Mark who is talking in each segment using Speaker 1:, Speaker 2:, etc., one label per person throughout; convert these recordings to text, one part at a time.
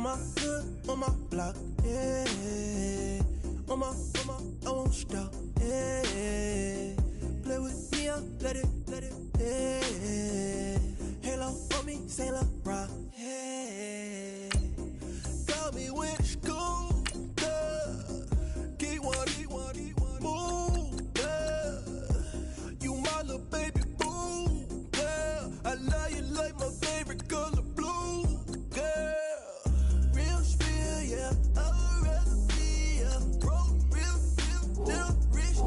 Speaker 1: my hood, on my block, yeah. On my, I won't stop, yeah. Play with me, I let it, yeah. Halo on me, Saint Laurent, yeah. Got me with school, yeah. Keep one, move, yeah. You my little baby boo, yeah. I love you like my favorite color blue, yeah. Real spill, yeah. I'd rather be a broke, real, still rich.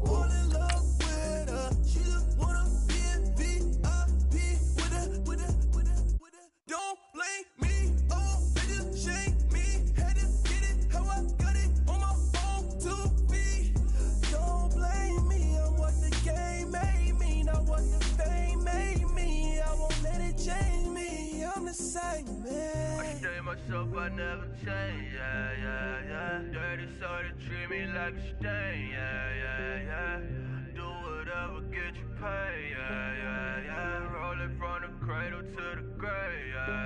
Speaker 1: Fall in love with her. She just wanna be in VIP with her. Don't blame me, oh, bitches shame me. Had to get it how I got it on my own 2 feet. Don't blame me, I'm what the game made me, not what the fame made me. I won't let it change me, I'm the same man.
Speaker 2: I stay myself, I never change, yeah. Dirty soul to treat me like a stain, yeah. Do whatever, get you paid, yeah. Roll it from the cradle to the grave, yeah.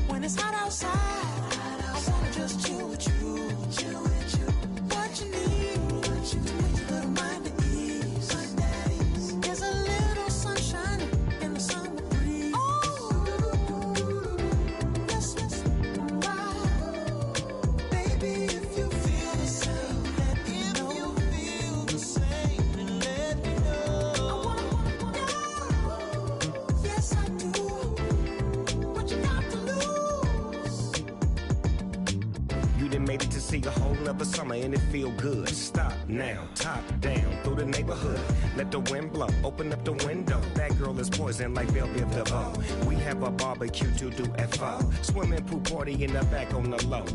Speaker 1: When it's hot outside, I wanna just chill with you. What you need, a little mind at ease. There's a little sunshine in the summer breeze. Oh, yes, right. Baby, if you feel the same, let me know. Let me know. I wanna know. Yes, I do. What you got to lose?
Speaker 3: You done made it to see a whole nother summer and it feel good. Stop now, top down through the neighborhood. Let the wind blow, open up the window. That girl is poison like Belleville DeVoe. We have a barbecue to do at 4. Swimming pool party in the back on the low.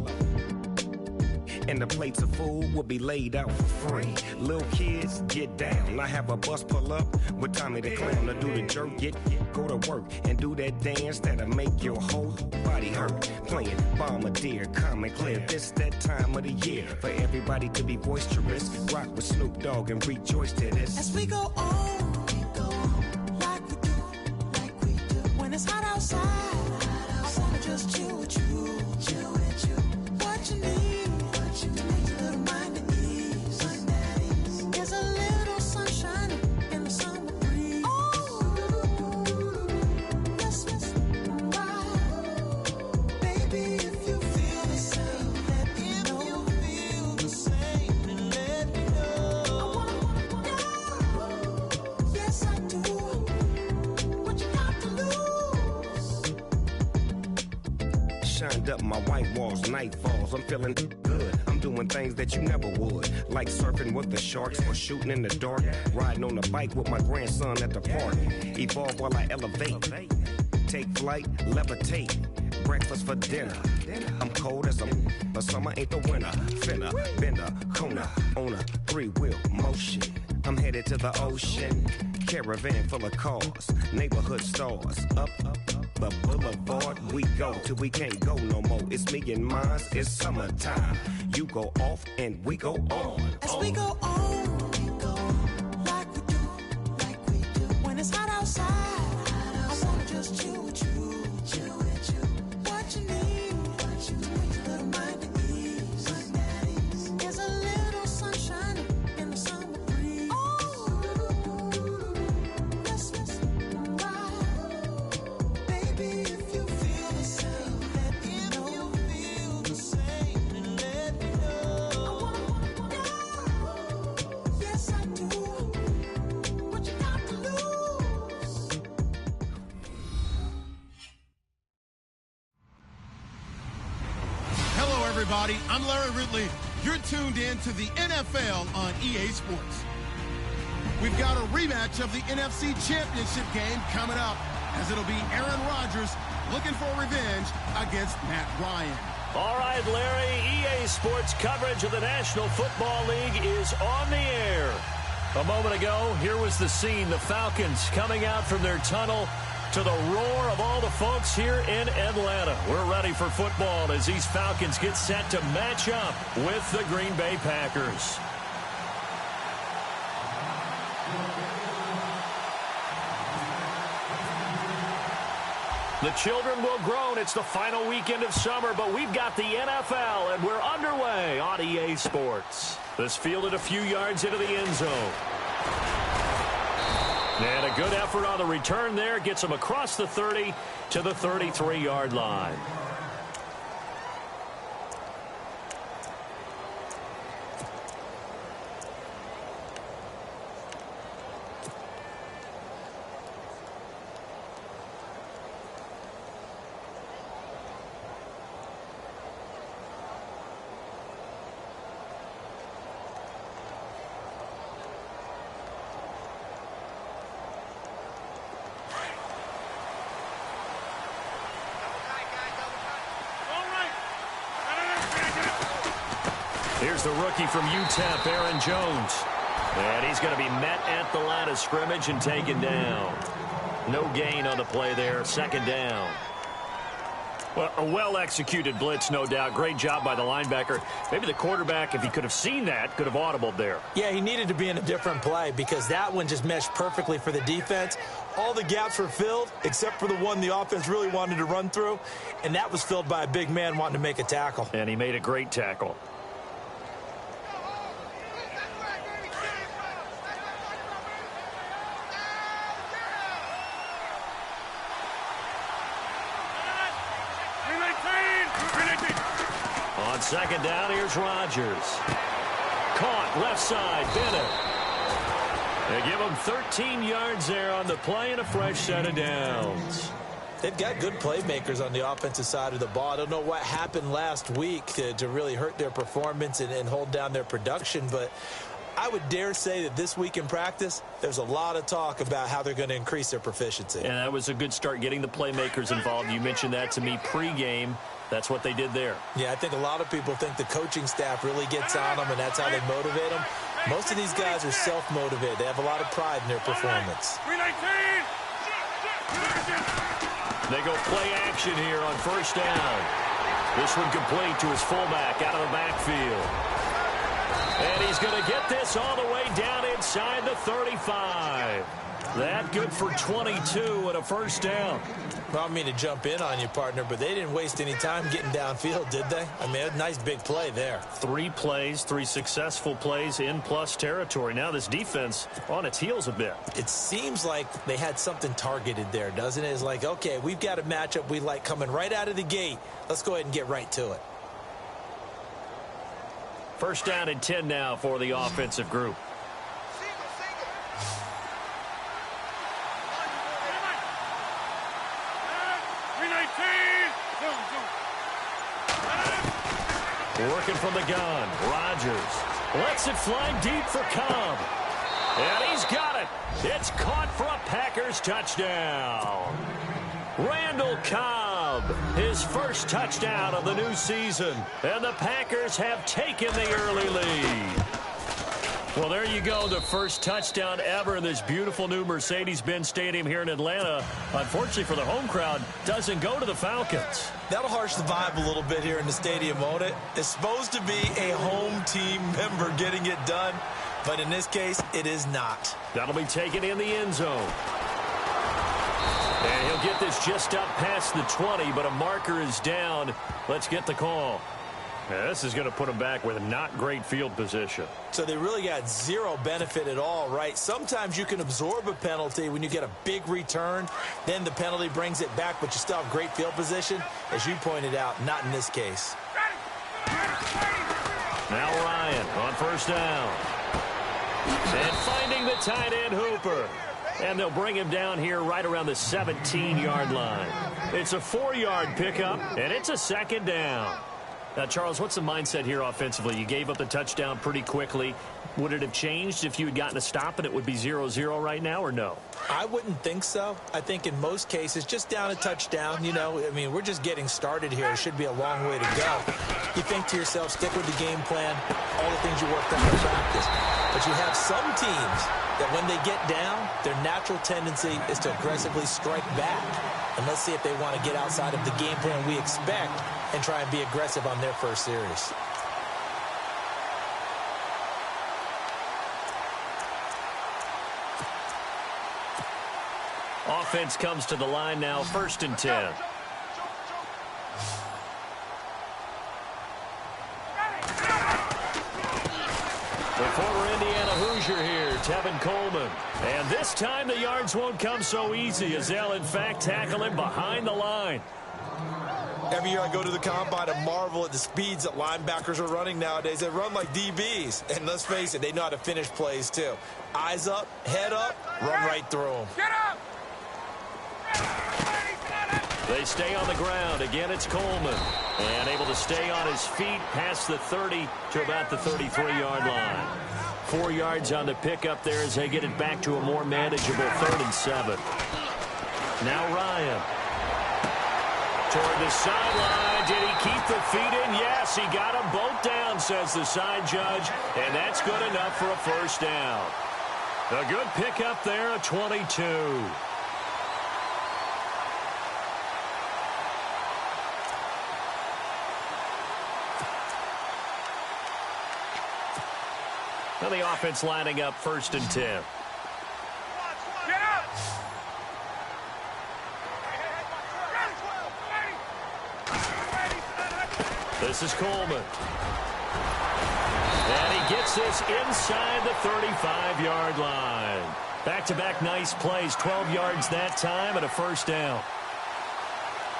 Speaker 3: And the plates of food will be laid out for free. Little kids, get down. I have a bus pull up with Tommy the Clown to do the jerk, go to work and do that dance that'll make your whole body hurt. Playing Bombardier, calm and clear. This that time of the year for everybody to be boisterous. Rock with Snoop Dogg and rejoice to this.
Speaker 1: As we go on, like we do. When it's hot outside, I wanna just chill with you. What you need, a little mind at ease. There's a little sunshine in the summer breeze. Oh, yes, right. Baby, if you feel the same, let me know. Let me know. I wanna know. Yes, I do. What you got to lose?
Speaker 3: Shined up my white walls, night falls. I'm feeling good. I'm doing things that you never would, like surfing with the sharks or shooting in the dark. Riding on a bike with my grandson at the park. Evolve while I elevate. Take flight, levitate. Breakfast for dinner. I'm cold as but summer ain't the winter. Finna, bender, Kona, on a 3-wheel motion. I'm headed to the ocean. Caravan full of cars, neighborhood stars. Up the boulevard we go till we can't go no more. It's me and mine, it's summertime. You go off and we go on.
Speaker 1: As we go on, like we do. When it's hot outside, I wanna just chill with you. What you need, a little mind at ease. There's a little sunshine in the summer breeze. Oh, yes, right. Baby, if you feel the same, let me know. Let me know. I wanna know. Yes, I do. What you got to lose?
Speaker 4: Hello, everybody. I'm Larry Ridley. You're tuned in to the NFL on EA Sports. We've got a rematch of the NFC Championship game coming up, as it'll be Aaron Rodgers looking for revenge against Matt Ryan.
Speaker 5: All right, Larry, EA Sports coverage of the National Football League is on the air. A moment ago, here was the scene. The Falcons coming out from their tunnel to the roar of all the folks here in Atlanta. We're ready for football as these Falcons get set to match up with the Green Bay Packers. The children will groan. It's the final weekend of summer, but we've got the NFL, and we're underway on EA Sports. This fielded a few yards into the end zone. And a good effort on the return there. Gets them across the 30 to the 33-yard line. Here's the rookie from UTEP, Aaron Jones. And he's going to be met at the line of scrimmage and taken down. No gain on the play there. Second down. Well, a well-executed blitz, no doubt. Great job by the linebacker. Maybe the quarterback, if he could have seen that, could have audibled there.
Speaker 6: Yeah, he needed to be in a different play because that one just meshed perfectly for the defense. All the gaps were filled except for the one the offense really wanted to run through, and that was filled by a big man wanting to make a tackle.
Speaker 5: And he made a great tackle. On second down, here's Rodgers. Caught, left side, Bennett. They give him 13 yards there on the play and a fresh set of downs.
Speaker 6: They've got good playmakers on the offensive side of the ball. I don't know what happened last week to really hurt their performance and hold down their production, but I would dare say that this week in practice, there's a lot of talk about how they're going to increase their proficiency.
Speaker 5: And that was a good start, getting the playmakers involved. You mentioned that to me pregame. That's what they did there.
Speaker 6: Yeah, I think a lot of people think the coaching staff really gets on them, and that's how they motivate them. Most of these guys are self-motivated. They have a lot of pride in their performance.
Speaker 5: They go play action here on first down. This one complete to his fullback out of the backfield. And he's going to get this all the way down inside the 35. That good for 22 and a first down.
Speaker 6: Well, I don't mean to jump in on you, partner, but they didn't waste any time getting downfield, did they? I mean, a nice big play there.
Speaker 5: 3 plays, 3 successful plays in plus territory. Now this defense on its heels a bit.
Speaker 6: It seems like they had something targeted there, doesn't it? It's like, okay, we've got a matchup we like coming right out of the gate. Let's go ahead and get right to it.
Speaker 5: First down and 10 now for the offensive group. Working from the gun, Rodgers lets it fly deep for Cobb. And he's got it. It's caught for a Packers touchdown. Randall Cobb, his first touchdown of the new season. And the Packers have taken the early lead. Well, there you go, the first touchdown ever in this beautiful new Mercedes-Benz Stadium here in Atlanta. Unfortunately for the home crowd, doesn't go to the Falcons.
Speaker 6: That'll harsh the vibe a little bit here in the stadium, won't it? It's supposed to be a home team member getting it done, but in this case, it is not.
Speaker 5: That'll be taken in the end zone. And he'll get this just up past the 20, but a marker is down. Let's get the call. Yeah, this is going to put them back with not great field position.
Speaker 6: So they really got zero benefit at all, right? Sometimes you can absorb a penalty when you get a big return. Then the penalty brings it back, but you still have great field position. As you pointed out, not in this case.
Speaker 5: Now Ryan on first down. And finding the tight end Hooper. And they'll bring him down here right around the 17-yard line. It's a 4-yard pickup, and it's a second down. Charles, what's the mindset here offensively? You gave up the touchdown pretty quickly. Would it have changed if you had gotten a stop and it would be 0-0 right now, or no?
Speaker 6: I wouldn't think so. I think in most cases, just down a touchdown, you know, I mean, we're just getting started here. It should be a long way to go. You think to yourself, stick with the game plan, all the things you worked on in practice. But you have some teams that when they get down, their natural tendency is to aggressively strike back. And let's see if they want to get outside of the game plan we expect and try and be aggressive on their first series.
Speaker 5: Offense comes to the line now, 1st and 10. The former Indiana Hoosier here, Tevin Coleman. And this time the yards won't come so easy as they'll, in fact, tackle him behind the line.
Speaker 6: Every year I go to the combine and marvel at the speeds that linebackers are running nowadays. They run like DBs. And let's face it, they know how to finish plays too. Eyes up, head up, run right through them.
Speaker 7: Get up!
Speaker 5: They stay on the ground. Again, it's Coleman. And able to stay on his feet past the 30 to about the 33-yard line. 4 yards on the pickup there as they get it back to a more manageable 3rd and 7. Now Ryan. Toward the sideline. Did he keep the feet in? Yes, he got them both down, says the side judge. And that's good enough for a 1st down. A good pickup there, a 22. Now the offense lining up 1st and 10.
Speaker 7: Get up!
Speaker 5: This is Coleman. And he gets this inside the 35-yard line. Back-to-back nice plays, 12 yards that time and a 1st down.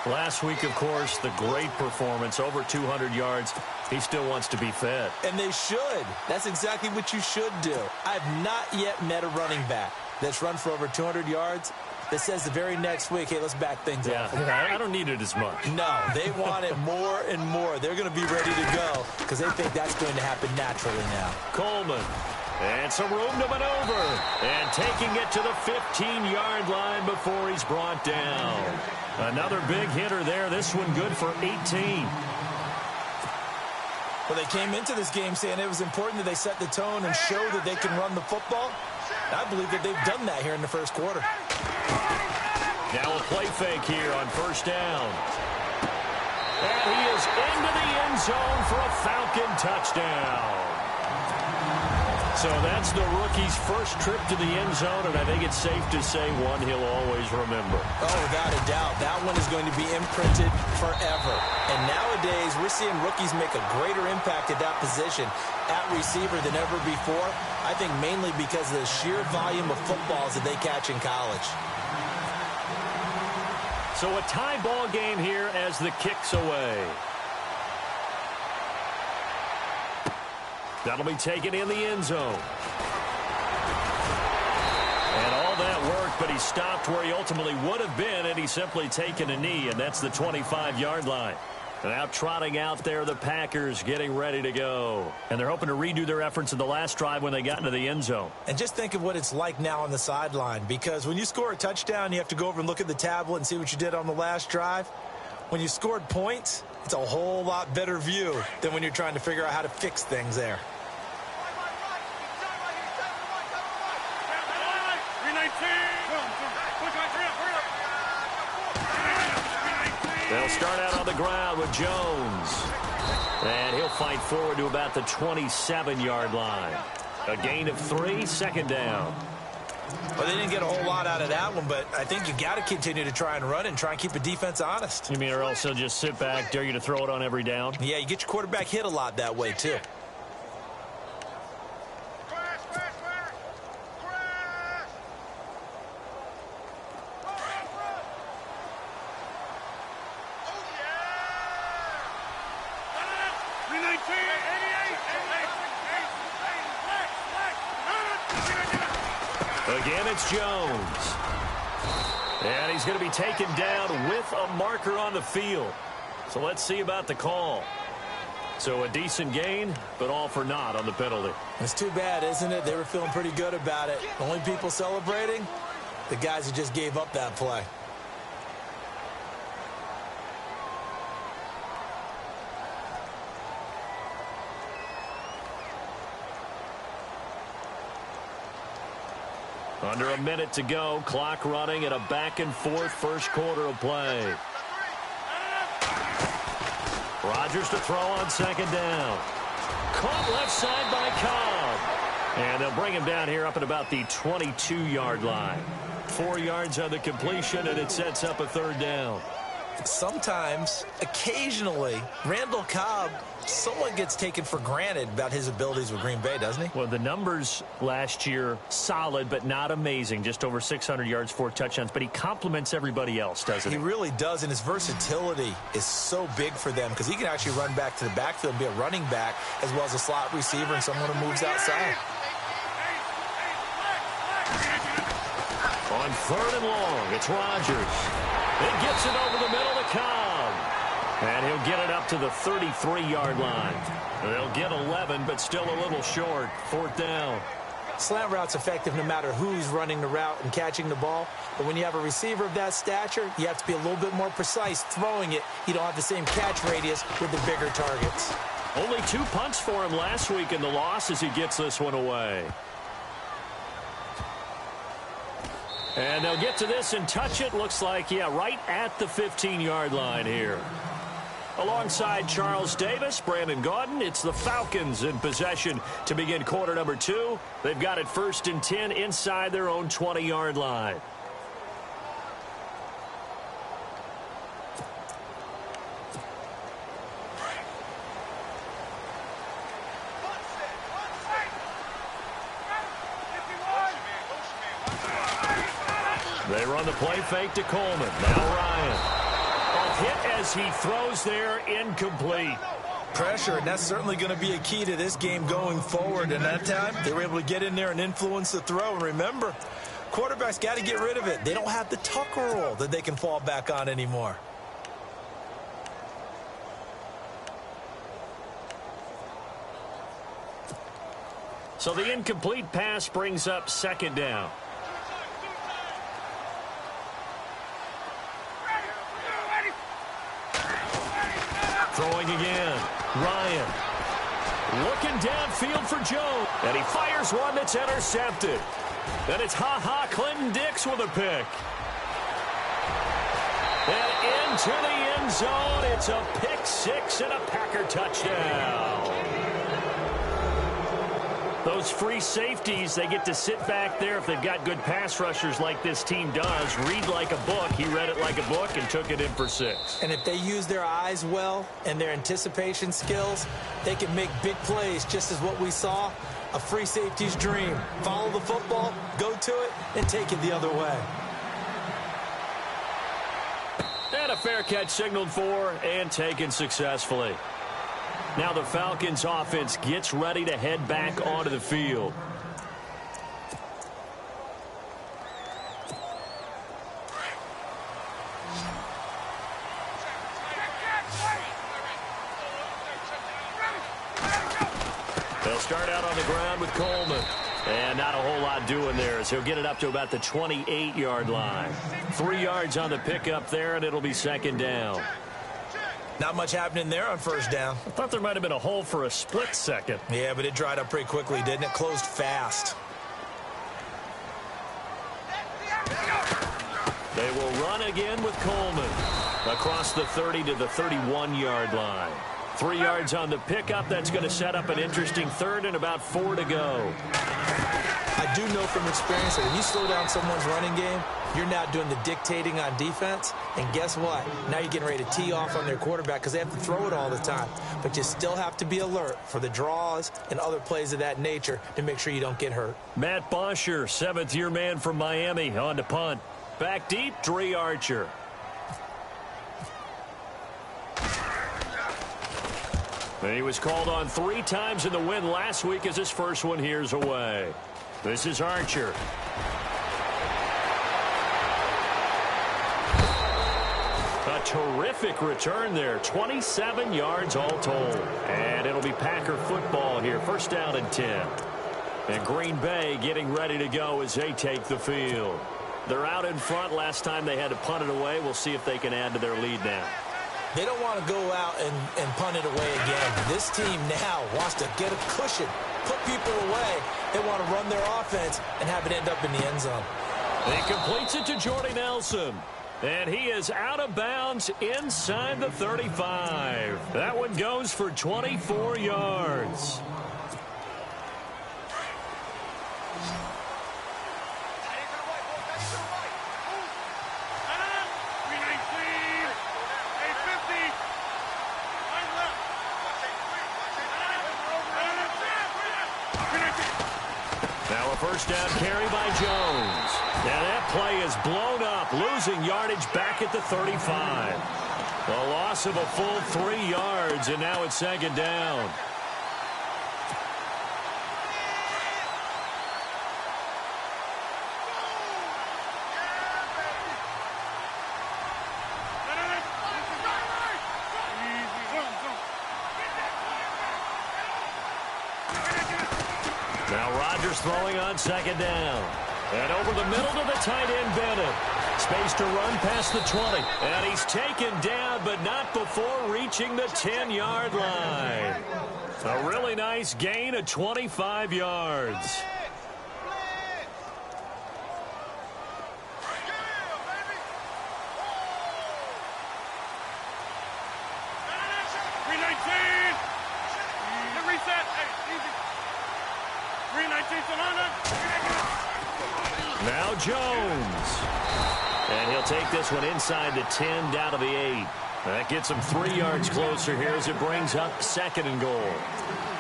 Speaker 5: Last week, of course, the great performance, over 200 yards. He still wants to be fed.
Speaker 6: And they should. That's exactly what you should do. I've not yet met a running back that's run for over 200 yards that says the very next week, hey, let's back things up.
Speaker 5: I don't need it as much.
Speaker 6: No, they want it more and more. They're going to be ready to go because they think that's going to happen naturally now.
Speaker 5: Coleman. And some room to maneuver. And taking it to the 15-yard line before he's brought down. Another big hitter there. This one good for 18.
Speaker 6: Well, they came into this game saying it was important that they set the tone and show that they can run the football. I believe that they've done that here in the 1st quarter.
Speaker 5: Now a play fake here on 1st down. And he is into the end zone for a Falcon touchdown. So that's the rookie's first trip to the end zone, and I think it's safe to say one he'll always remember.
Speaker 6: Oh, without a doubt. That one is going to be imprinted forever. And nowadays, we're seeing rookies make a greater impact at that position at receiver than ever before. I think mainly because of the sheer volume of footballs that they catch in college.
Speaker 5: So a tie ball game here as the kick's away. That'll be taken in the end zone. And all that worked, but he stopped where he ultimately would have been, and he's simply taken a knee, and that's the 25-yard line. And now trotting out there, the Packers getting ready to go. And they're hoping to redo their efforts in the last drive when they got into the end zone.
Speaker 6: And just think of what it's like now on the sideline, because when you score a touchdown, you have to go over and look at the tablet and see what you did on the last drive. When you scored points, it's a whole lot better view than when you're trying to figure out how to fix things there.
Speaker 5: They'll start out on the ground with Jones. And he'll fight forward to about the 27-yard line. A gain of 3, 2nd down.
Speaker 6: Well, they didn't get a whole lot out of that one, but I think you got to continue to try and run and try and keep the defense honest.
Speaker 5: You mean or else they'll just sit back, dare you to throw it on every down?
Speaker 6: Yeah, you get your quarterback hit a lot that way, too.
Speaker 5: Again, it's Jones. And he's going to be taken down with a marker on the field. So let's see about the call. So a decent gain, but all for naught on the penalty.
Speaker 6: It's too bad, isn't it? They were feeling pretty good about it. The only people celebrating, the guys who just gave up that play.
Speaker 5: Under a minute to go, clock running at a back-and-forth first quarter of play. Rodgers to throw on second down. Caught left side by Cobb. And they'll bring him down here up at about the 22-yard line. 4 yards on the completion, and it sets up a third down.
Speaker 6: Sometimes, occasionally, Randall Cobb somewhat gets taken for granted about his abilities with Green Bay, doesn't he?
Speaker 5: Well, the numbers last year, solid but not amazing. Just over 600 yards, 4 touchdowns. But he complements everybody else, doesn't he?
Speaker 6: He really does, and his versatility is so big for them because he can actually run back to the backfield and be a running back as well as a slot receiver and someone who moves outside.
Speaker 5: On third and long, it's Rodgers. He gets it over the middle to Cobb. And he'll get it up to the 33-yard line. They'll get 11, but still a little short. Fourth down.
Speaker 6: Slant route's effective no matter who's running the route and catching the ball. But when you have a receiver of that stature, you have to be a little bit more precise throwing it. You don't have the same catch radius with the bigger targets.
Speaker 5: Only 2 punts for him last week in the loss as he gets this one away. And they'll get to this and touch it. Looks like, yeah, right at the 15-yard line here. Alongside Charles Davis, Brandon Gaudin, it's the Falcons in possession to begin quarter number 2. They've got it 1st and 10 inside their own 20-yard line. They run the play fake to Coleman. Now Ryan. A hit as he throws there, incomplete.
Speaker 6: Pressure, and that's certainly going to be a key to this game going forward. And that time, they were able to get in there and influence the throw. And remember, quarterbacks got to get rid of it. They don't have the Tucker roll that they can fall back on anymore.
Speaker 5: So the incomplete pass brings up second down. Throwing again. Ryan. Looking downfield for Jones. And he fires one that's intercepted. And it's Clinton Dix with a pick. And into the end zone. It's a pick six and a Packer touchdown. Those free safeties, they get to sit back there if they've got good pass rushers like this team does. Read like a book. He read it like a book and took it in for 6.
Speaker 6: And if they use their eyes well and their anticipation skills, they can make big plays, just as what we saw, a free safety's dream. Follow the football, go to it, and take it the other way.
Speaker 5: And a fair catch signaled for and taken successfully. Now the Falcons offense gets ready to head back onto the field. They'll start out on the ground with Coleman. And not a whole lot doing there as he'll get it up to about the 28-yard line. 3 yards on the pickup there, and it'll be second down.
Speaker 6: Not much happening there on first down.
Speaker 5: I thought there might have been a hole for a split second.
Speaker 6: Yeah, but it dried up pretty quickly, didn't it? Closed fast.
Speaker 5: They will run again with Coleman. Across the 30 to the 31-yard line. 3 yards on the pickup. That's going to set up an interesting third and about 4 to go.
Speaker 6: I do know from experience that when you slow down someone's running game, you're not doing the dictating on defense. And guess what? Now you're getting ready to tee off on their quarterback because they have to throw it all the time. But you still have to be alert for the draws and other plays of that nature to make sure you don't get hurt.
Speaker 5: Matt Bosher, 7th-year man from Miami, on to punt. Back deep, Dre Archer. And he was called on 3 times in the win last week as his first one here's away. This is Archer. A terrific return there. 27 yards all told. And it'll be Packer football here. First down and 10. And Green Bay getting ready to go as they take the field. They're out in front. Last time they had to punt it away. We'll see if they can add to their lead now.
Speaker 6: They don't want to go out and punt it away again. This team now wants to get a cushion, put people away. They want to run their offense and have it end up in the end zone.
Speaker 5: He completes it to Jordy Nelson. And he is out of bounds inside the 35. That one goes for 24 yards. Now a first down carry by Jones. And that play is blown up, losing yardage back at the 35. A loss of a full 3 yards, and now it's second down. Now Rodgers throwing on second down. And over the middle to the tight end, Bennett. Space to run past the 20. And he's taken down, but not before reaching the 10-yard line. A really nice gain of 25 yards. Now Jones. And he'll take this one inside the 10, down to the 8. That gets him 3 yards closer here as it brings up second and goal.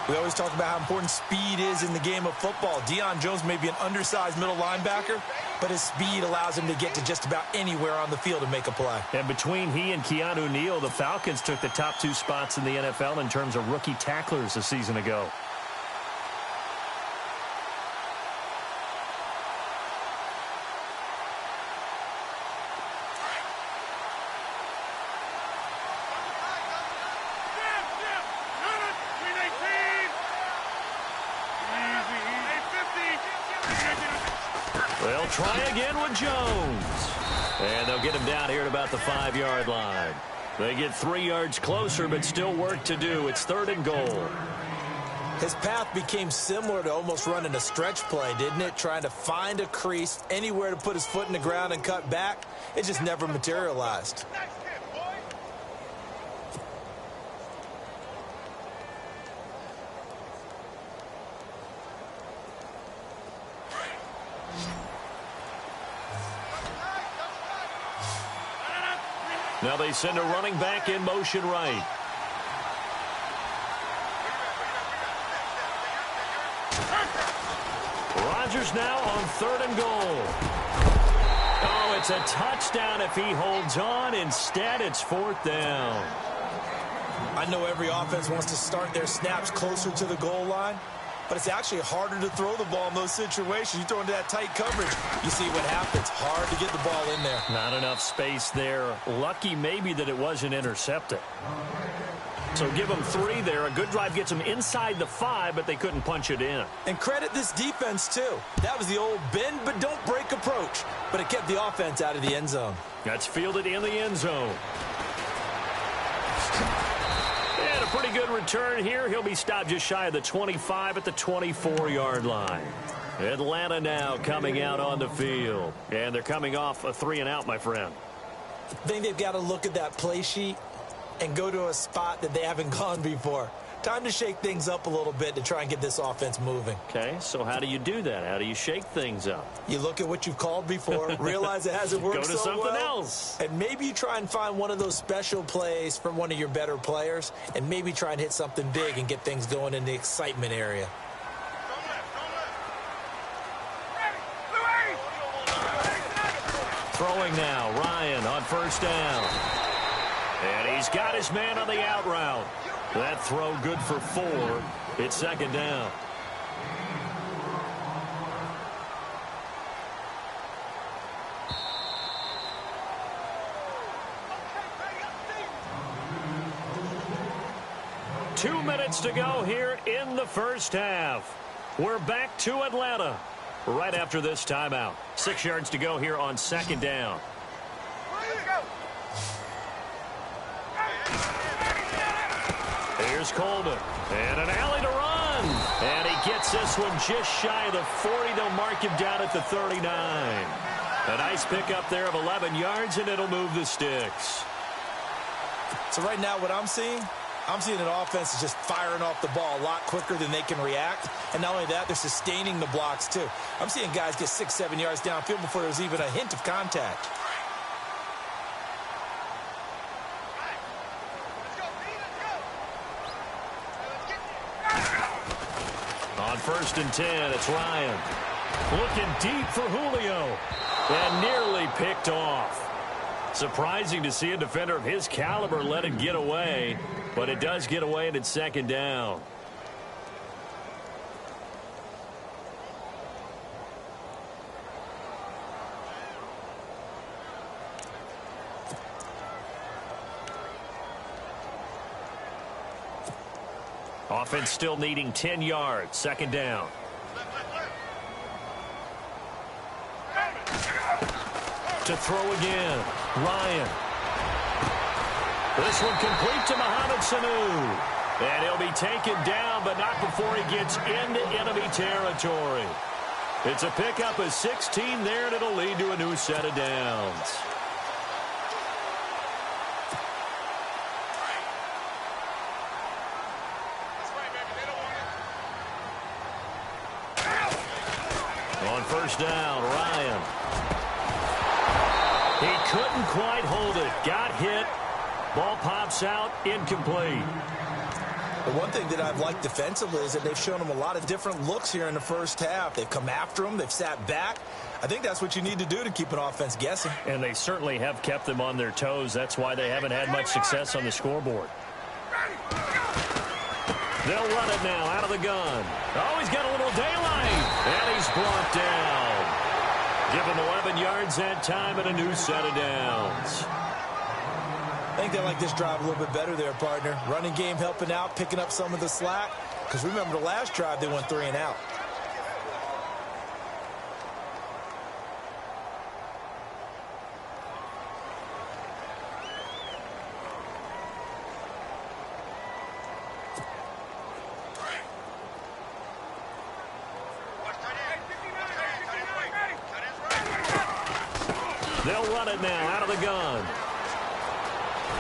Speaker 6: We always talk about how important speed is in the game of football. Deion Jones may be an undersized middle linebacker, but his speed allows him to get to just about anywhere on the field and make a play.
Speaker 5: And between he and Keanu Neal, the Falcons took the top 2 spots in the NFL in terms of rookie tacklers a season ago. They'll try again with Jones. And they'll get him down here at about the 5-yard line. They get 3 yards closer, but still work to do. It's third and goal.
Speaker 6: His path became similar to almost running a stretch play, didn't it? Trying to find a crease, anywhere to put his foot in the ground and cut back. It just never materialized.
Speaker 5: Now they send a running back in motion right. Rodgers now on third and goal. Oh, it's a touchdown if he holds on. Instead, it's fourth down.
Speaker 6: I know every offense wants to start their snaps closer to the goal line, but it's actually harder to throw the ball in those situations. You throw into that tight coverage, you see what happens. Hard to get the ball in there.
Speaker 5: Not enough space there. Lucky maybe that it wasn't intercepted. So give them 3 there. A good drive gets them inside the 5, but they couldn't punch it in.
Speaker 6: And credit this defense, too. That was the old bend but don't break approach, but it kept the offense out of the end zone.
Speaker 5: That's fielded in the end zone. And a pretty good return here. He'll be stopped just shy of the 25 at the 24-yard line. Atlanta now coming out on the field. And they're coming off a 3-and-out, my friend.
Speaker 6: I think they've got to look at that play sheet and go to a spot that they haven't gone before. Time to shake things up a little bit to try and get this offense moving.
Speaker 5: Okay, so how do you do that? How do you shake things up?
Speaker 6: You look at what you've called before, realize it hasn't worked so well.
Speaker 5: Go to something else.
Speaker 6: And maybe you try and find one of those special plays from one of your better players, and maybe try and hit something big and get things going in the excitement area.
Speaker 5: Throwing now, Ryan on first down. And he's got his man on the out route. That throw good for 4. It's second down. 2 minutes to go here in the first half. We're back to Atlanta right after this timeout. 6 yards to go here on second down. Here's Coleman. And an alley to run. And he gets this one just shy of the 40. They'll mark him down at the 39. A nice pickup there of 11 yards, and it'll move the sticks.
Speaker 6: So right now what I'm seeing an offense is just firing off the ball a lot quicker than they can react. And not only that, they're sustaining the blocks too. I'm seeing guys get 6-7 yards downfield before there's even a hint of contact.
Speaker 5: On 1st and 10, it's Ryan. Looking deep for Julio. And nearly picked off. Surprising to see a defender of his caliber let it get away. But it does get away, and it's second down. Offense still needing 10 yards. Second down. To throw again. Ryan. This one complete to Mohamed Sanu. And he'll be taken down, but not before he gets into enemy territory. It's a pickup of 16 there, and it'll lead to a new set of downs. On 1st down, Ryan. He couldn't quite hold it. Got hit. Ball pops out. Incomplete.
Speaker 6: The one thing that I've liked defensively is that they've shown them a lot of different looks here in the first half. They've come after them. They've sat back. I think that's what you need to do to keep an offense guessing.
Speaker 5: And they certainly have kept them on their toes. That's why they haven't had much success on the scoreboard. They'll run it now out of the gun. Oh, he's got a little daylight. And he's brought down. Give him 11 yards that time and a new set of downs.
Speaker 6: I think they like this drive a little bit better there, partner. Running game helping out, picking up some of the slack. Because remember the last drive, they went 3 and out.
Speaker 5: They'll run it now out of the gun.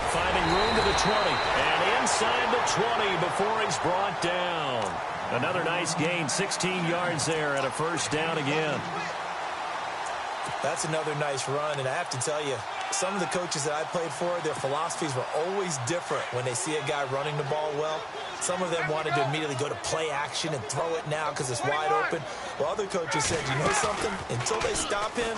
Speaker 5: Finding room to the 20. And inside the 20 before he's brought down. Another nice gain, 16 yards there and a first down again.
Speaker 6: That's another nice run. And I have to tell you, some of the coaches that I played for, their philosophies were always different when they see a guy running the ball well. Some of them wanted to immediately go to play action and throw it now because it's wide open. While other coaches said, you know something? Until they stop him,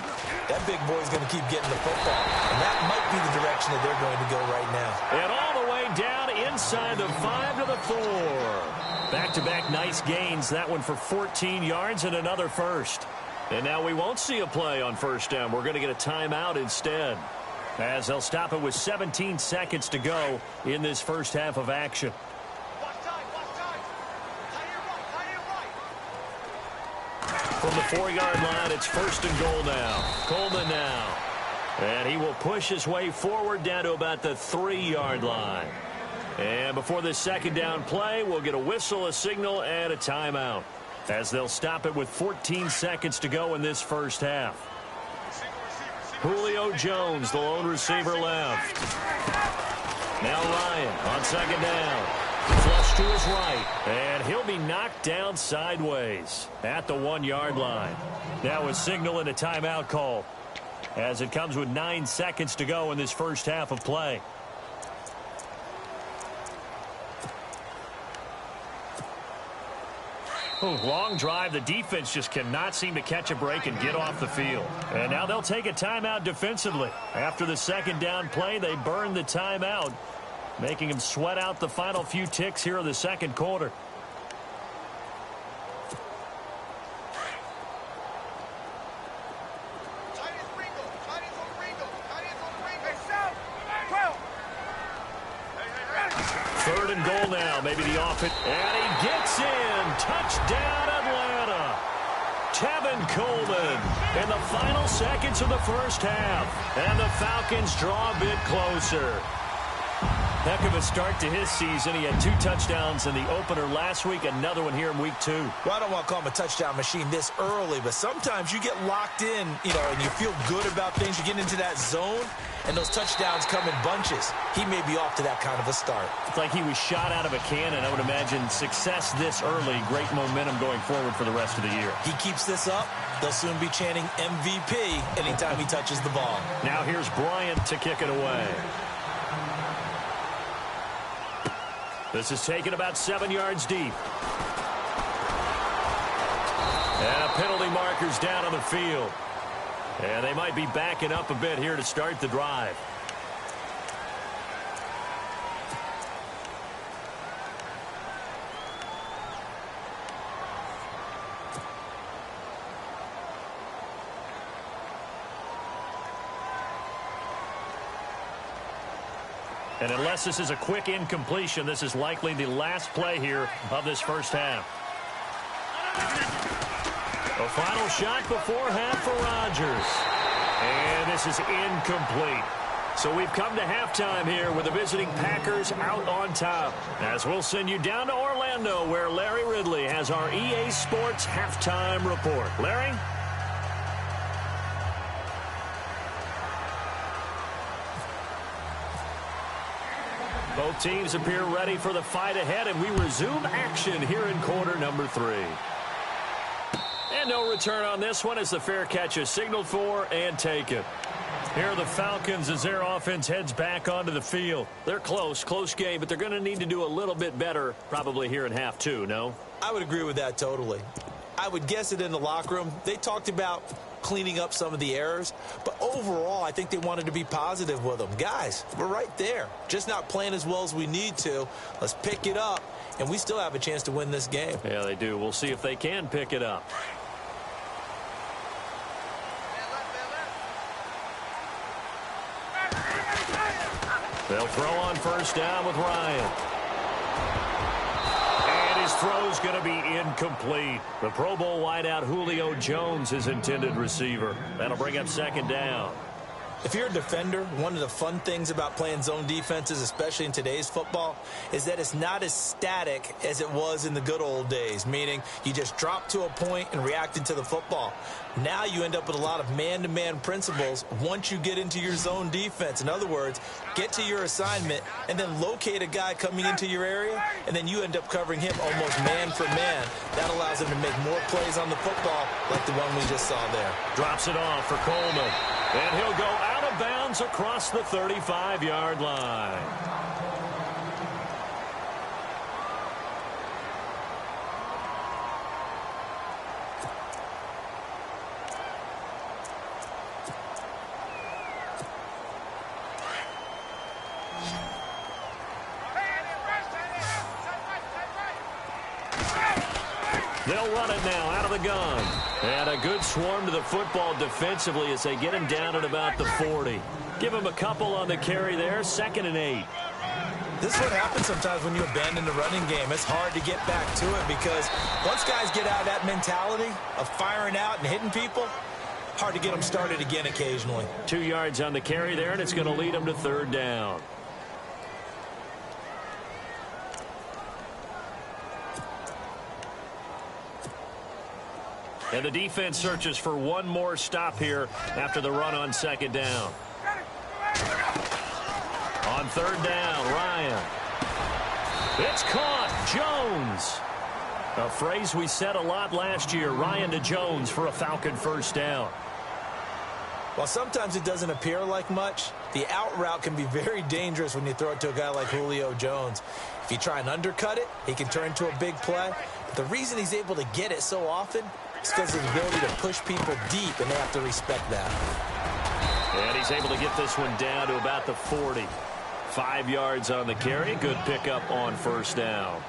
Speaker 6: that big boy's going to keep getting the football. And that might be the direction that they're going to go right now.
Speaker 5: And all the way down inside the 5 to the 4. Back-to-back nice gains. That one for 14 yards and another first. And now we won't see a play on first down. We're going to get a timeout instead, as they'll stop it with 17 seconds to go in this first half of action. From the 4-yard line, it's 1st and goal now. Coleman now. And he will push his way forward down to about the 3-yard line. And before this second down play, we'll get a whistle, a signal, and a timeout, as they'll stop it with 14 seconds to go in this first half. Julio Jones, the lone receiver left. Now Ryan on second down. Flush to his right, and he'll be knocked down sideways at the 1-yard line. Now a signal and a timeout call, as it comes with 9 seconds to go in this first half of play. Long drive. The defense just cannot seem to catch a break and get off the field. And now they'll take a timeout defensively. After the second down play, they burn the timeout, making them sweat out the final few ticks here in the second quarter. 3rd and goal now. Maybe the offense. And he gets in. Touchdown, Atlanta. Tevin Coleman in the final seconds of the first half. And the Falcons draw a bit closer. Heck of a start to his season. He had 2 touchdowns in the opener last week, another one here in week 2.
Speaker 6: Well, I don't want to call him a touchdown machine this early, but sometimes you get locked in, and you feel good about things. You get into that zone, and those touchdowns come in bunches. He may be off to that kind of a start.
Speaker 5: It's like he was shot out of a cannon. I would imagine success this early, great momentum going forward for the rest of the year.
Speaker 6: He keeps this up, they'll soon be chanting MVP anytime he touches the ball.
Speaker 5: Now here's Bryant to kick it away. This is taken about 7 yards deep. And penalty markers down on the field. And they might be backing up a bit here to start the drive. And unless this is a quick incompletion, this is likely the last play here of this first half. A final shot before half for Rodgers. And this is incomplete. So we've come to halftime here with the visiting Packers out on top. As we'll send you down to Orlando, where Larry Ridley has our EA Sports halftime report. Larry? Both teams appear ready for the fight ahead, and we resume action here in quarter number 3. And no return on this one as the fair catch is signaled for and taken. Here are the Falcons as their offense heads back onto the field. They're close game, but they're going to need to do a little bit better probably here in half 2, no?
Speaker 6: I would agree with that totally. I would guess it in the locker room. They talked about cleaning up some of the errors, but overall I think they wanted to be positive with them. Guys, we're right there, just not playing as well as we need to. Let's pick it up, and we still have a chance to win this game.
Speaker 5: Yeah, they do. We'll see if they can pick it up. They'll throw on first down with Ryan. His throw's going to be incomplete. The Pro Bowl wideout Julio Jones, his intended receiver. That'll bring up second down.
Speaker 6: If you're a defender, one of the fun things about playing zone defenses, especially in today's football, is that it's not as static as it was in the good old days, meaning you just drop to a point and react into the football. Now you end up with a lot of man-to-man principles once you get into your zone defense. In other words, get to your assignment and then locate a guy coming into your area, and then you end up covering him almost man for man. That allows him to make more plays on the football like the one we just saw there.
Speaker 5: Drops it off for Coleman. And he'll go out of bounds across the 35-yard line. They'll run it now out of the gun. And a good swarm to the football defensively as they get him down at about the 40. Give him a couple on the carry there, 2nd and 8.
Speaker 6: This is what happens sometimes when you abandon the running game. It's hard to get back to it because once guys get out of that mentality of firing out and hitting people, hard to get them started again occasionally.
Speaker 5: 2 yards on the carry there, and it's going to lead them to 3rd down. And the defense searches for one more stop here after the run on 2nd down. On 3rd down, Ryan. It's caught. Jones. A phrase we said a lot last year. Ryan to Jones for a Falcon first down.
Speaker 6: While sometimes it doesn't appear like much, the out route can be very dangerous when you throw it to a guy like Julio Jones. If you try and undercut it, he can turn into a big play. But the reason he's able to get it so often is because of his ability to push people deep, and they have to respect that.
Speaker 5: And he's able to get this one down to about the 40. 5 yards on the carry. Good pickup on first down.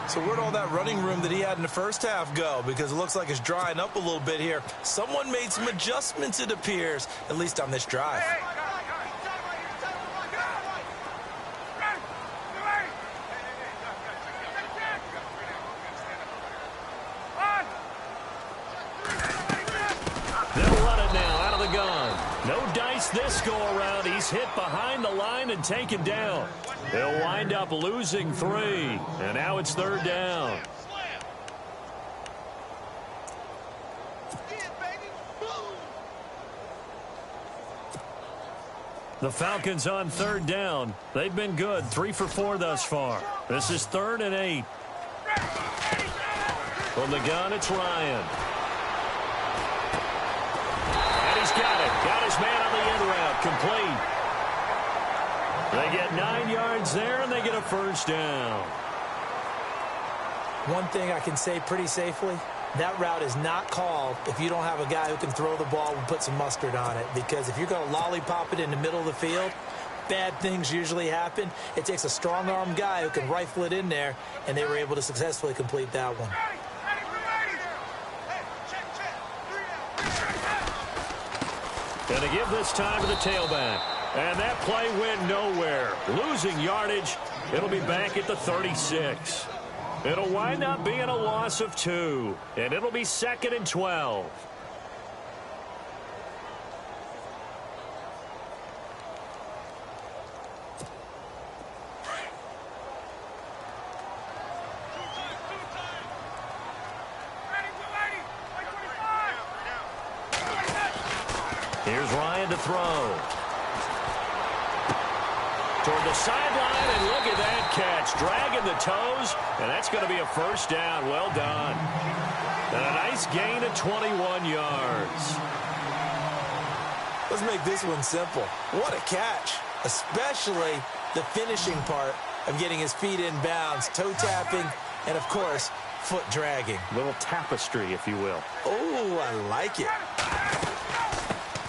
Speaker 6: So where'd all that running room that he had in the first half go? Because it looks like it's drying up a little bit here. Someone made some adjustments, it appears, at least on this drive.
Speaker 5: this go-around. He's hit behind the line and taken down. They'll wind up losing 3, and now it's 3rd down. The Falcons on 3rd down. They've been good, 3 for 4 thus far. This is 3rd and 8. From the gun, it's Ryan. And he's got it. Got his man on the in route. Complete. They get 9 yards there, and they get a 1st down.
Speaker 6: One thing I can say pretty safely, that route is not called if you don't have a guy who can throw the ball and put some mustard on it. Because if you're going to lollipop it in the middle of the field, bad things usually happen. It takes a strong-arm guy who can rifle it in there, and they were able to successfully complete that one.
Speaker 5: Going to give this time to the tailback. And that play went nowhere. Losing yardage. It'll be back at the 36. It'll wind up being a loss of 2. And it'll be 2nd and 12. Here's Ryan to throw. Toward the sideline, and look at that catch. Dragging the toes, and that's going to be a 1st down. Well done. And a nice gain of 21 yards.
Speaker 6: Let's make this one simple. What a catch, especially the finishing part of getting his feet in bounds, toe tapping, and, of course, foot dragging.
Speaker 5: Little tapestry, if you will.
Speaker 6: Oh, I like it.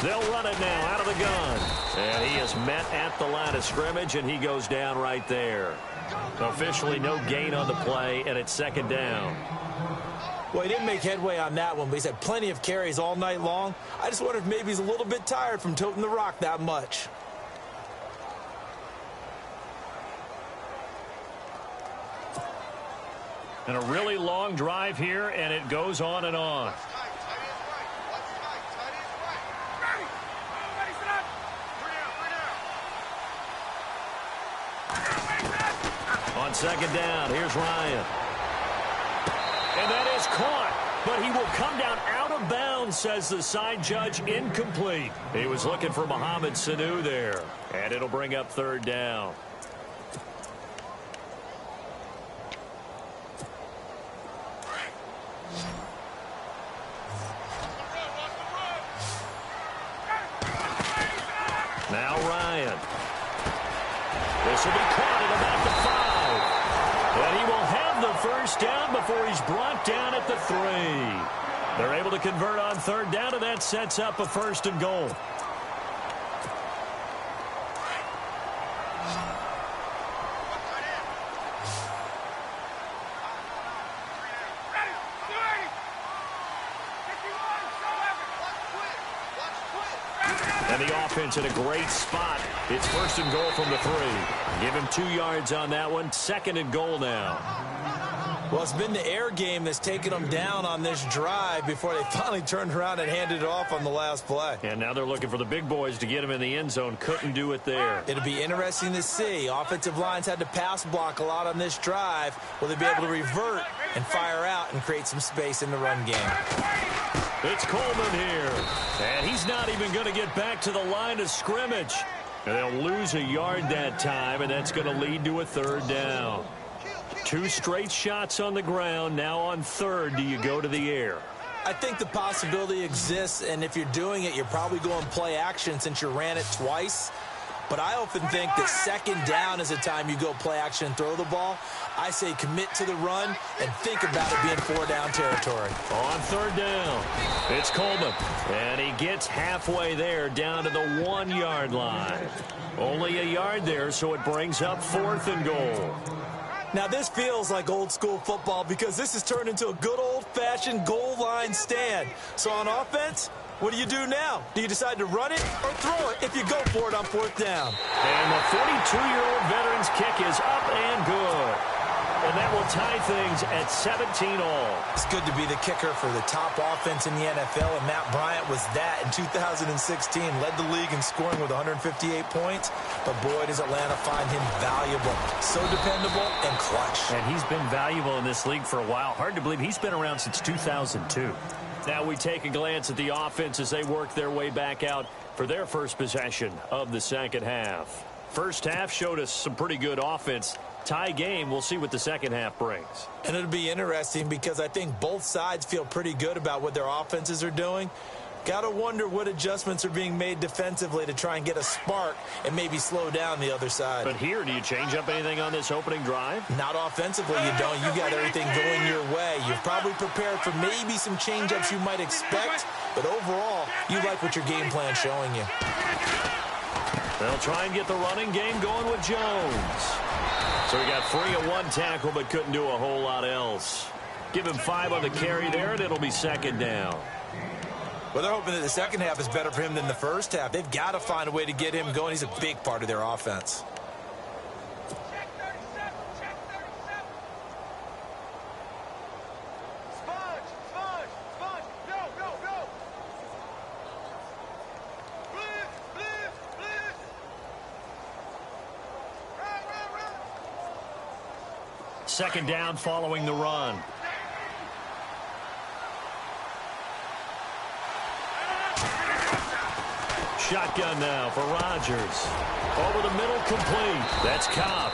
Speaker 5: They'll run it now out of the gun. And he is met at the line of scrimmage, and he goes down right there. Officially no gain on the play, and it's 2nd down.
Speaker 6: Well, he didn't make headway on that one, but he's had plenty of carries all night long. I just wonder if maybe he's a little bit tired from toting the rock that much.
Speaker 5: And a really long drive here, and it goes on and on. On 2nd down, here's Ryan. And that is caught, but he will come down out of bounds, says the side judge. Incomplete. He was looking for Mohamed Sanu there, and it'll bring up 3rd down. Now Ryan. This will be caught at about the 5. And he will have the 1st down before he's brought down at the 3. They're able to convert on 3rd down, and that sets up a 1st and goal. And the offense in a great spot. It's 1st and goal from the 3. Give him 2 yards on that one. 2nd and goal now.
Speaker 6: Well, it's been the air game that's taken them down on this drive before they finally turned around and handed it off on the last play.
Speaker 5: And now they're looking for the big boys to get him in the end zone. Couldn't do it there.
Speaker 6: It'll be interesting to see. Offensive lines had to pass block a lot on this drive. Will they be able to revert and fire out and create some space in the run game?
Speaker 5: It's Coleman here. And he's not even going to get back to the line of scrimmage. And they'll lose a yard that time, and that's going to lead to a 3rd down. 2 straight shots on the ground. Now on 3rd, do you go to the air?
Speaker 6: I think the possibility exists, and if you're doing it, you're probably going play action since you ran it twice. But I often think that 2nd down is the time you go play action and throw the ball. I say commit to the run and think about it being 4-down territory.
Speaker 5: On 3rd down, it's Coleman. And he gets halfway there down to the 1-yard line. Only a yard there, so it brings up 4th and goal.
Speaker 6: Now, this feels like old-school football because this has turned into a good old-fashioned goal line stand. So on offense, what do you do now? Do you decide to run it or throw it if you go for it on 4th down?
Speaker 5: And the 42-year-old veteran's kick is up and good. and that will tie things at 17 all.
Speaker 6: It's good to be the kicker for the top offense in the NFL, and Matt Bryant was that in 2016. Led the league in scoring with 158 points, but boy, does Atlanta find him valuable. So dependable and clutch.
Speaker 5: And he's been valuable in this league for a while. Hard to believe he's been around since 2002. Now we take a glance at the offense as they work their way back out for their first possession of the second half. First half showed us some pretty good offense. Tie game, we'll see what the second half brings.
Speaker 6: And it'll be interesting because I think both sides feel pretty good about what their offenses are doing. Got to wonder what adjustments are being made defensively to try and get a spark and maybe slow down the other side.
Speaker 5: But here, do you change up anything on this opening drive?
Speaker 6: Not offensively, you don't. You got everything going your way. You've probably prepared for maybe some change-ups you might expect, but overall, you like what your game plan's showing you.
Speaker 5: They'll try and get the running game going with Jones. So he got free of one tackle but couldn't do a whole lot else. Give him 5 on the carry there, and it'll be second down.
Speaker 6: Well, they're hoping that the second half is better for him than the first half. They've got to find a way to get him going. He's a big part of their offense.
Speaker 7: Check 37. Check 37. Sponge. Sponge. Sponge. Go, go, go. Blitz. Blitz. Blitz. Run, run, run.
Speaker 5: Second down following the run. Shotgun now for Rodgers. Over the middle, complete. That's Cobb.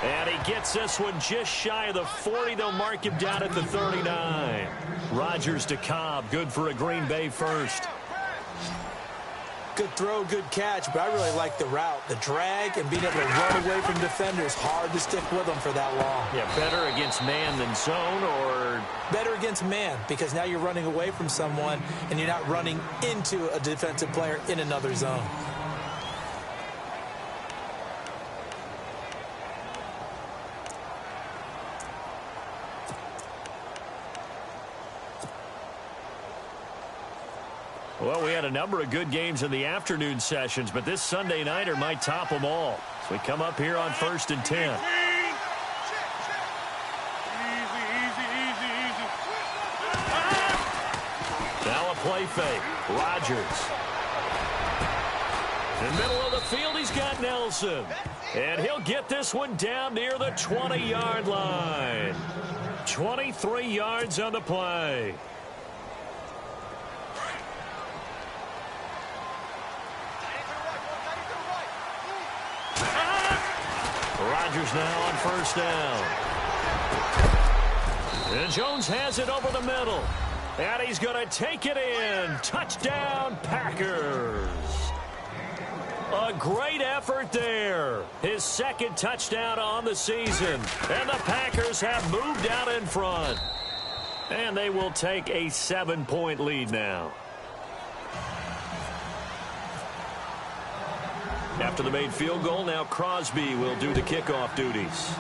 Speaker 5: And he gets this one just shy of the 40. They'll mark him down at the 39. Rodgers to Cobb. Good for a Green Bay first.
Speaker 6: Good throw, good catch, but I really like the route. The drag and being able to run away from defenders. Hard to stick with them for that long.
Speaker 5: Yeah, better against man than zone, or?
Speaker 6: Better against man, because now you're running away from someone and you're not running into a defensive player in another zone.
Speaker 5: Well, we had a number of good games in the afternoon sessions, but this Sunday nighter might top them all. So we come up here on 1st and 10.
Speaker 7: Easy, easy, easy, easy.
Speaker 5: Now a play fake. Rodgers. In the middle of the field, he's got Nelson. And he'll get this one down near the 20-yard line. 23 yards on the play. Rodgers now on first down. And Jones has it over the middle. And he's going to take it in. Touchdown, Packers. A great effort there. His second touchdown on the season. And the Packers have moved out in front. And they will take a 7-point lead now. After the made field goal, now Crosby will do the kickoff duties.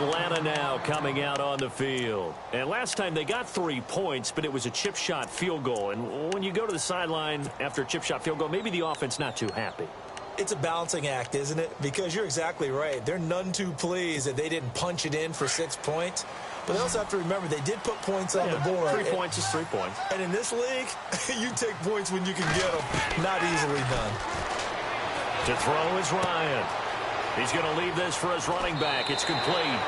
Speaker 5: Atlanta now coming out on the field. And last time they got 3 points, but it was a chip shot field goal. And when you go to the sideline after a chip shot field goal, maybe the offense not too happy.
Speaker 6: It's a balancing act, isn't it? Because you're exactly right. They're none too pleased that they didn't punch it in for 6 points. But they also have to remember they did put points on the board.
Speaker 5: 3 points is 3 points.
Speaker 6: And in this league, you take points when you can get them. Not easily done.
Speaker 5: To throw is Ryan. He's going to leave this for his running back. It's complete.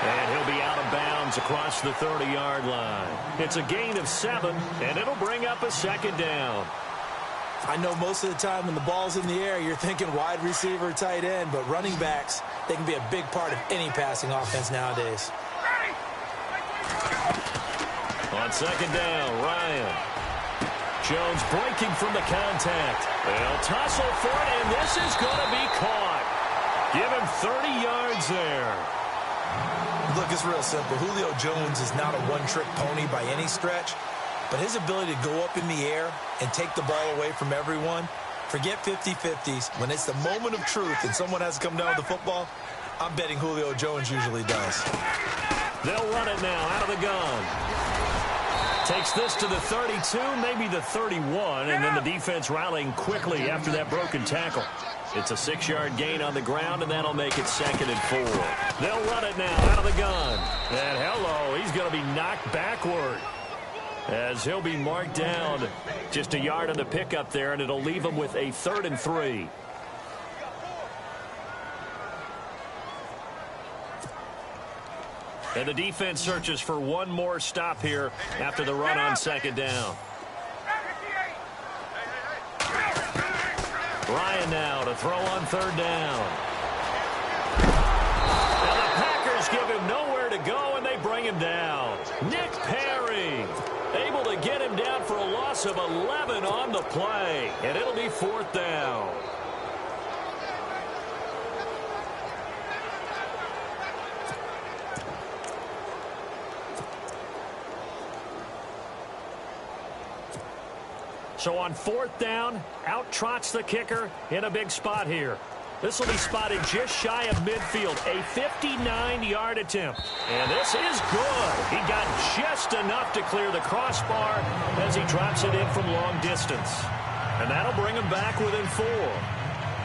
Speaker 5: And he'll be out of bounds across the 30-yard line. It's a gain of 7, and it'll bring up a second down.
Speaker 6: I know most of the time when the ball's in the air, you're thinking wide receiver, tight end, but running backs, they can be a big part of any passing offense nowadays.
Speaker 5: On second down, Ryan. Jones breaking from the contact. They'll tussle for it, and this is going to be caught. Give him 30 yards there.
Speaker 6: Look, it's real simple. Julio Jones is not a one-trick pony by any stretch, but his ability to go up in the air and take the ball away from everyone, forget 50-50s. When it's the moment of truth and someone has to come down with the football, I'm betting Julio Jones usually does.
Speaker 5: They'll run it now out of the gun. Takes this to the 32, maybe the 31, and then the defense rallying quickly after that broken tackle. It's a 6-yard gain on the ground, and that'll make it 2nd and 4. They'll run it now out of the gun. And hello, he's going to be knocked backward as he'll be marked down just a yard on the pickup there, and it'll leave him with a 3rd and 3. And the defense searches for one more stop here after the run on 2nd down. Ryan now to throw on 3rd down. And the Packers give him nowhere to go, and they bring him down. Nick Perry able to get him down for a loss of 11 on the play, and it'll be 4th down. So on 4th down, out trots the kicker in a big spot here. This will be spotted just shy of midfield, a 59-yard attempt. And this is good. He got just enough to clear the crossbar as he drops it in from long distance. And that'll bring him back within 4.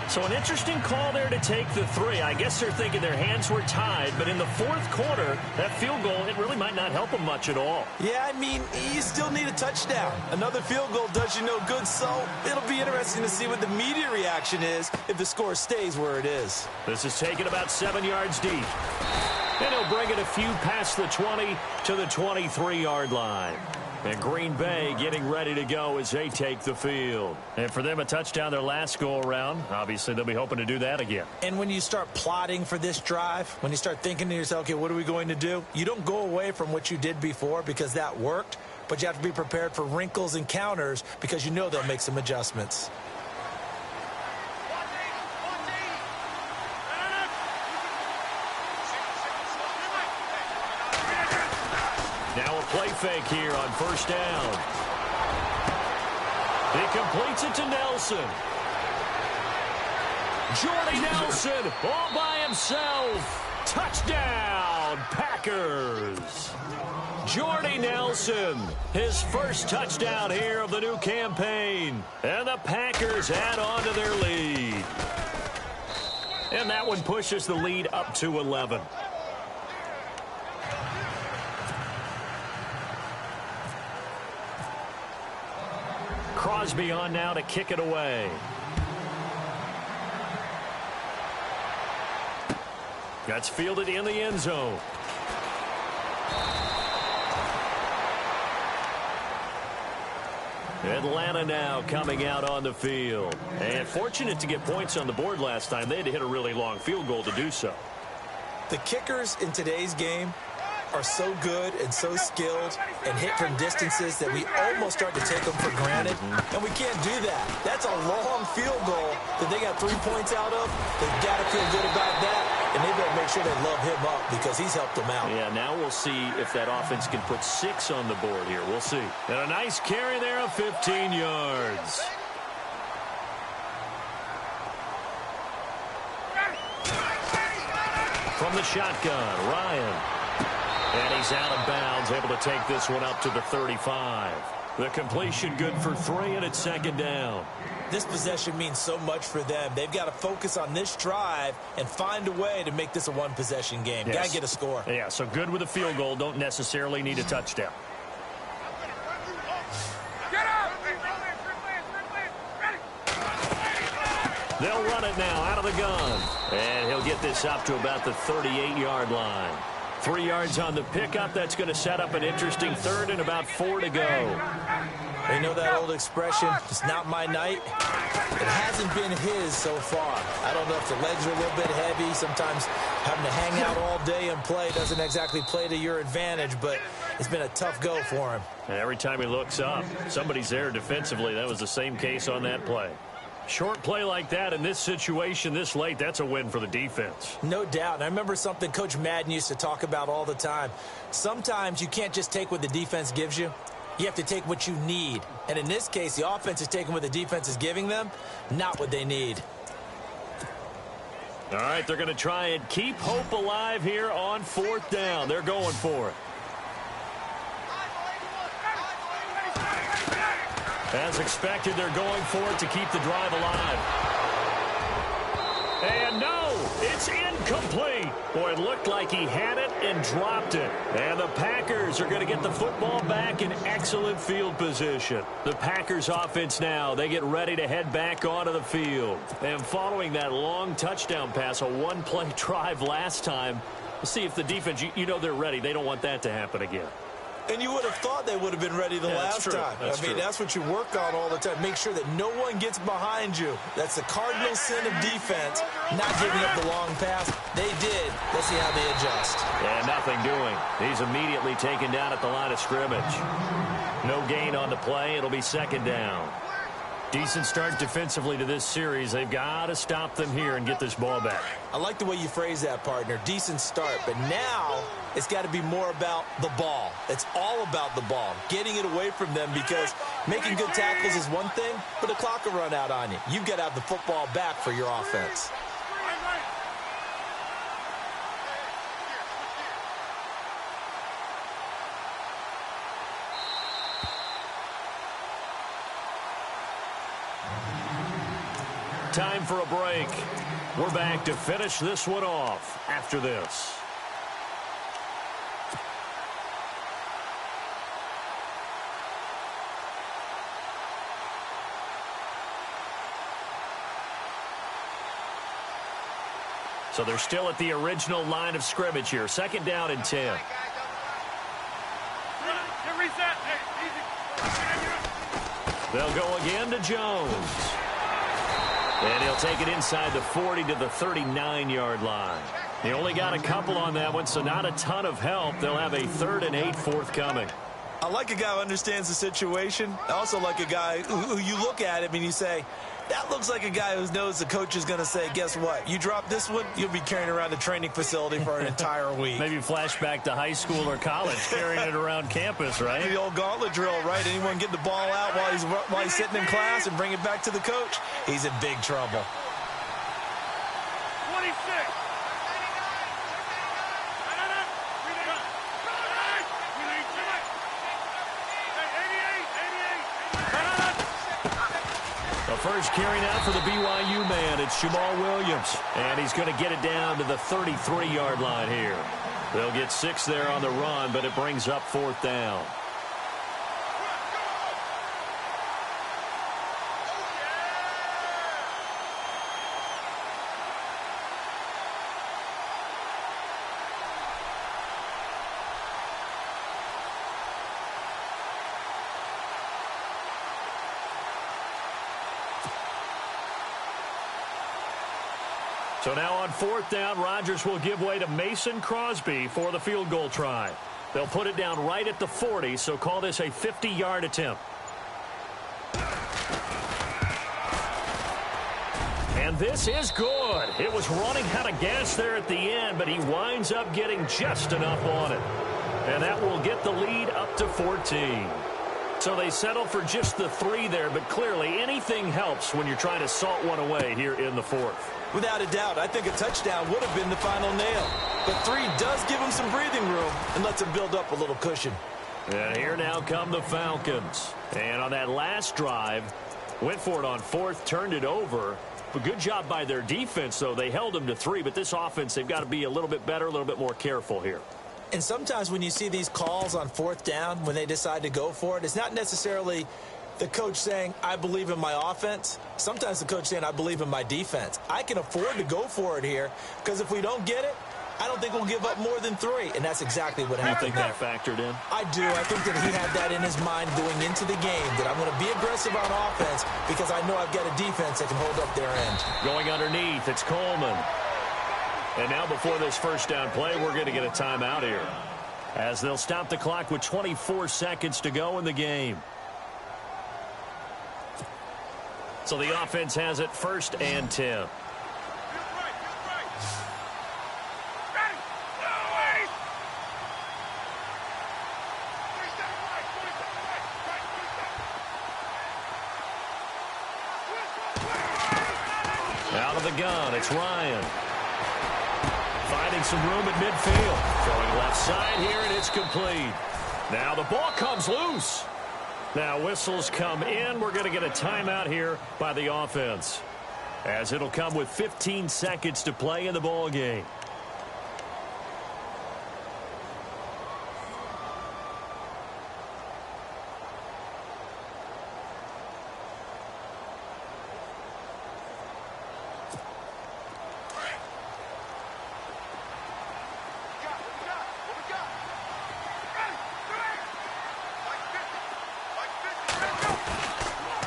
Speaker 5: So an interesting call there to take the 3. I guess they're thinking their hands were tied, but in the 4th quarter, that field goal, it really might not help them much at all.
Speaker 6: Yeah, I mean, you still need a touchdown. Another field goal does you no good, so it'll be interesting to see what the media reaction is if the score stays where it is.
Speaker 5: This is taken about 7 yards deep. And he'll bring it a few past the 20 to the 23-yard line. And Green Bay getting ready to go as they take the field. And for them, a touchdown their last go-around. Obviously, they'll be hoping to do that again.
Speaker 6: And when you start plotting for this drive, when you start thinking to yourself, okay, what are we going to do? You don't go away from what you did before because that worked, but you have to be prepared for wrinkles and counters because you know they'll make some adjustments.
Speaker 5: Now a play fake here on 1st down. He completes it to Nelson. Jordy Nelson all by himself. Touchdown, Packers. Jordy Nelson, his first touchdown here of the new campaign. And the Packers add on to their lead. And that one pushes the lead up to 11. Crosby on now to kick it away. That's fielded in the end zone. Atlanta now coming out on the field. And fortunate to get points on the board last time. They had to hit a really long field goal to do so.
Speaker 6: The kickers in today's game are so good and so skilled and hit from distances that we almost start to take them for granted. And we can't do that. That's a long field goal that they got 3 points out of. They've got to feel good about that. And they better make sure they love him up because he's helped them out.
Speaker 5: Yeah, now we'll see if that offense can put 6 on the board here. We'll see. And a nice carry there of 15 yards. From the shotgun, Ryan. And he's out of bounds, able to take this one up to the 35. The completion good for 3, and it's 2nd down.
Speaker 6: This possession means so much for them. They've got to focus on this drive and find a way to make this a one-possession game.
Speaker 5: Yes.
Speaker 6: Got to get a score.
Speaker 5: Yeah, so good with a field goal. Don't necessarily need a touchdown. They'll run it now out of the gun. And he'll get this up to about the 38-yard line. 3 yards on the pickup. That's going to set up an interesting 3rd and about 4 to go.
Speaker 6: You know that old expression, it's not my night? It hasn't been his so far. I don't know if the legs are a little bit heavy. Sometimes having to hang out all day and play doesn't exactly play to your advantage, but it's been a tough go for him.
Speaker 5: And every time he looks up, somebody's there defensively. That was the same case on that play. Short play like that in this situation this late, that's a win for the defense.
Speaker 6: No doubt. And I remember something Coach Madden used to talk about all the time. Sometimes you can't just take what the defense gives you. You have to take what you need. And in this case, the offense is taking what the defense is giving them, not what they need.
Speaker 5: All right, they're going to try and keep hope alive here on 4th down. They're going for it. As expected, they're going for it to keep the drive alive. And no, it's incomplete. Boy, it looked like he had it and dropped it. And the Packers are going to get the football back in excellent field position. The Packers offense now, they get ready to head back onto the field. And following that long touchdown pass, a one-play drive last time, we'll see if the defense, you know they're ready. They don't want that to happen again.
Speaker 6: And you would have thought they would have been ready the last time. That's what you work on all the time. Make sure that no one gets behind you. That's the cardinal sin of defense, not giving up the long pass. They did. Let's see how they adjust.
Speaker 5: And nothing doing. He's immediately taken down at the line of scrimmage. No gain on the play. It'll be second down. Decent start defensively to this series. They've got to stop them here and get this ball back.
Speaker 6: I like the way you phrase that, partner. Decent start. But now it's got to be more about the ball. It's all about the ball. Getting it away from them, because making good tackles is one thing, but the clock will run out on you. You've got to have the football back for your offense.
Speaker 5: Time for a break. We're back to finish this one off after this. So they're still at the original line of scrimmage here. Second down and 10. They'll go again to Jones. And he'll take it inside the 40 to the 39-yard line. He only got a couple on that one, so not a ton of help. They'll have a 3rd and 8 forthcoming.
Speaker 6: I like a guy who understands the situation. I also like a guy who you look at him and you say, that looks like a guy who knows the coach is going to say, guess what? You drop this one, you'll be carrying around a training facility for an entire week.
Speaker 5: Maybe flashback to high school or college, carrying it around campus, right?
Speaker 6: The old gauntlet drill, right? Anyone get the ball out while he's sitting in class and bring it back to the coach? He's in big trouble.
Speaker 7: 26.
Speaker 5: First carry now for the BYU man. It's Jamal Williams. And he's going to get it down to the 33-yard line here. They'll get 6 there on the run, but it brings up 4th down. So now on 4th down, Rodgers will give way to Mason Crosby for the field goal try. They'll put it down right at the 40, so call this a 50-yard attempt. And this is good. It was running out of gas there at the end, but he winds up getting just enough on it. And that will get the lead up to 14. So they settle for just the 3 there, but clearly anything helps when you're trying to salt one away here in the 4th.
Speaker 6: Without a doubt, I think a touchdown would have been the final nail. But 3 does give him some breathing room and lets him build up a little cushion.
Speaker 5: And here now come the Falcons. And on that last drive, went for it on 4th, turned it over. But good job by their defense, though. They held them to 3, but this offense, they've got to be a little bit better, a little bit more careful here.
Speaker 6: And sometimes when you see these calls on 4th down, when they decide to go for it, it's not necessarily the coach saying, I believe in my offense. Sometimes the coach saying, I believe in my defense. I can afford to go for it here, because if we don't get it, I don't think we'll give up more than 3. And that's exactly what happened.
Speaker 5: You think that factored in?
Speaker 6: I do. I think that he had that in his mind going into the game, that I'm going to be aggressive on offense because I know I've got a defense that can hold up their end.
Speaker 5: Going underneath, it's Coleman. And now before this first down play, we're going to get a timeout here, as they'll stop the clock with 24 seconds to go in the game. So the offense has it 1st and 10. Out of the gun, it's Ryan. Finding some room at midfield. Throwing left side here, and it's complete. Now the ball comes loose. Now whistles come in. We're going to get a timeout here by the offense, as it'll come with 15 seconds to play in the ball game.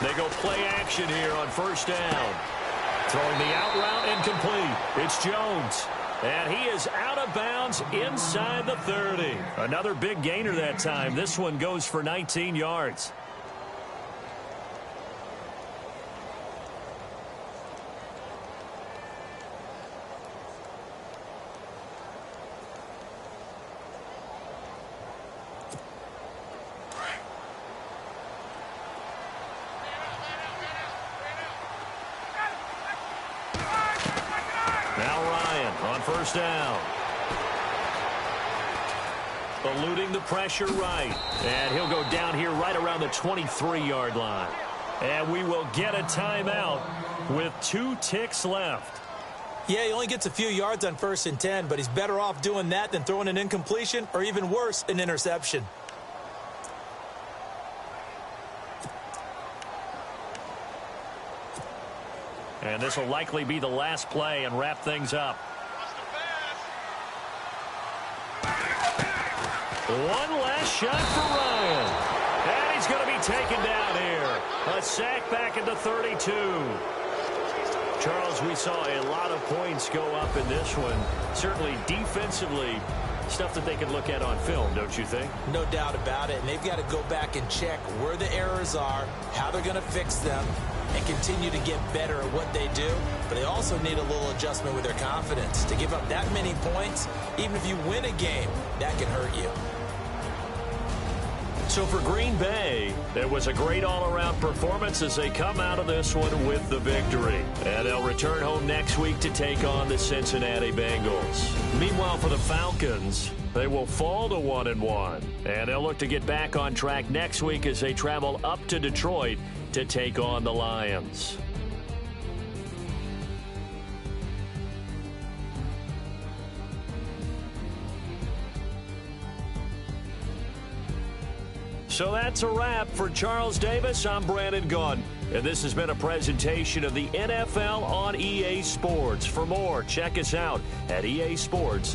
Speaker 7: They
Speaker 5: go play action here on first down. Throwing the out route incomplete. It's Jones. And he is out of bounds inside the 30. Another big gainer that time. This one goes for 19 yards. First down. Eluding the pressure right. And he'll go down here right around the 23-yard line. And we will get a timeout with 2 ticks left.
Speaker 6: Yeah, he only gets a few yards on 1st and 10, but he's better off doing that than throwing an incompletion or even worse, an interception.
Speaker 5: And this will likely be the last play and wrap things up. One last shot for Ryan. And he's going to be taken down here. A sack back into 32. Charles, we saw a lot of points go up in this one. Certainly defensively, stuff that they can look at on film, don't you think?
Speaker 6: No doubt about it. And they've got to go back and check where the errors are, how they're going to fix them, and continue to get better at what they do. But they also need a little adjustment with their confidence. To give up that many points, even if you win a game, that can hurt you.
Speaker 5: So for Green Bay, it was a great all-around performance as they come out of this one with the victory. And they'll return home next week to take on the Cincinnati Bengals. Meanwhile, for the Falcons, they will fall to 1-1. And they'll look to get back on track next week as they travel up to Detroit to take on the Lions. So that's a wrap. For Charles Davis, I'm Brandon Gaudin. And this has been a presentation of the NFL on EA Sports. For more, check us out at EA Sports.